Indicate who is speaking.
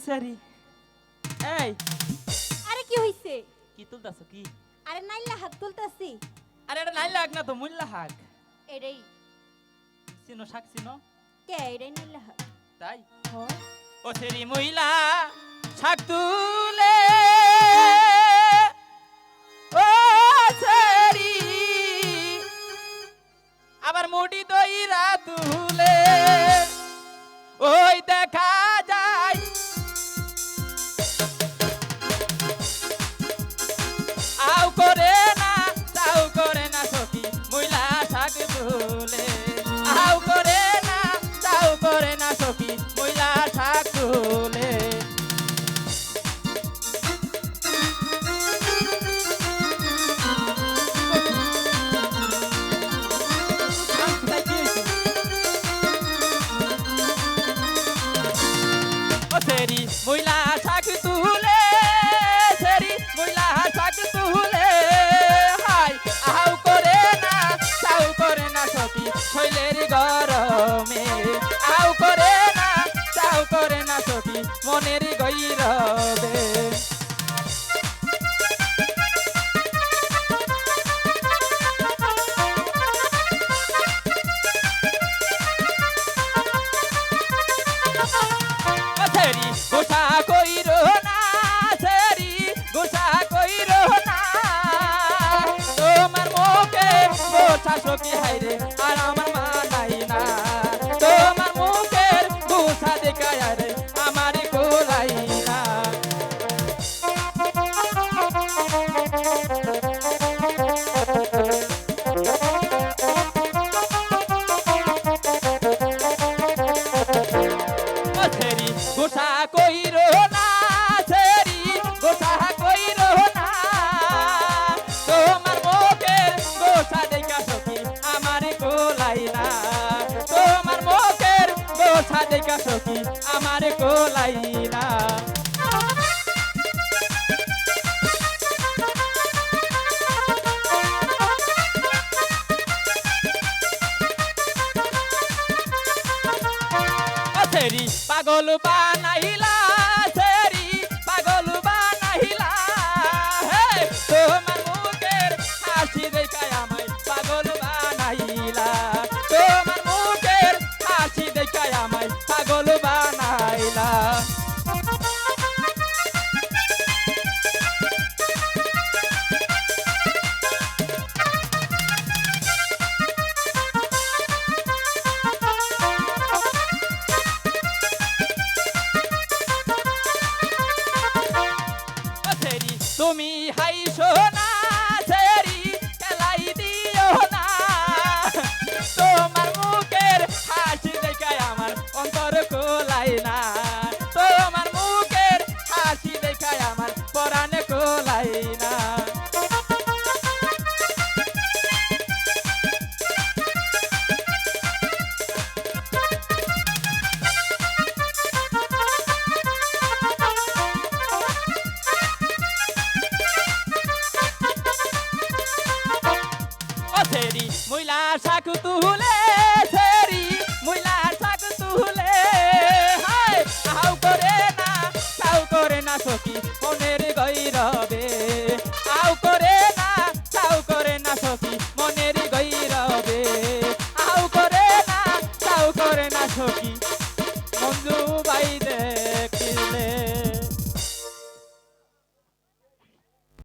Speaker 1: সারি এই
Speaker 2: আরে কি হইছে?
Speaker 1: কি তুলতাছো কি?
Speaker 2: আরে নাইলা হাত তুলতাছি।
Speaker 1: আরে এটা নাই লাগ না তো মুল্লা হাক
Speaker 2: এটাই
Speaker 1: চিনো শাক চিনো
Speaker 2: কে এটাই নাইলা হাত।
Speaker 1: তাই
Speaker 2: ও
Speaker 1: ও সেরি মহিলা শাক তুলে ও সেরি আবার মুড়ি দইরা তুলে ওই দেখা যায় আও করে না তাও করে না সখী মহিলা শাক তুলে আও করে না তাও করে না সখী মহিলা শাক তুলে সেরি মহিলা শাক তুলে সেরি মহিলা শাক তুলে হাই আও করে না তাও করে না সখী শৈলের গরমে আও করে না তাও করে না সখী মনের গৈরবে সেরি গোসা কইরো না সেরি গোসা কইরো না তোমার মুখে গোসা সখী হাইরে আর আমার মানাই না তোমার মুখের গোসা দেখায় রে আমার কোলাই না সেরি গোসা কইরো না সেরি গোসা কইরো না তোমার মুখের গোসা দেখা সখী আমার কোলাই না তোমার মুখের গোসা দেখা সখী আমার কোলাই না সেরি পাগল বানাইলা সেরি পাগল বানাইলা হে তোমার মুখের হাসি দেখায় আমায় পাগল বানাইলা তোমার মুখের হাসি দেখায় আমায় পাগল বানাইলা তুমি হাইছো না সেরি খেলাই দিও না তোমার মুখের হাসি দেখায় আমার অন্তর কোলাই না তোমার মুখের হাসি দেখায় আমার পরাণ কোলাই না সেরি মহিলা শাক তুলে সেরি মহিলা শাক তুলে হাই আও করে না তাও করে না সখী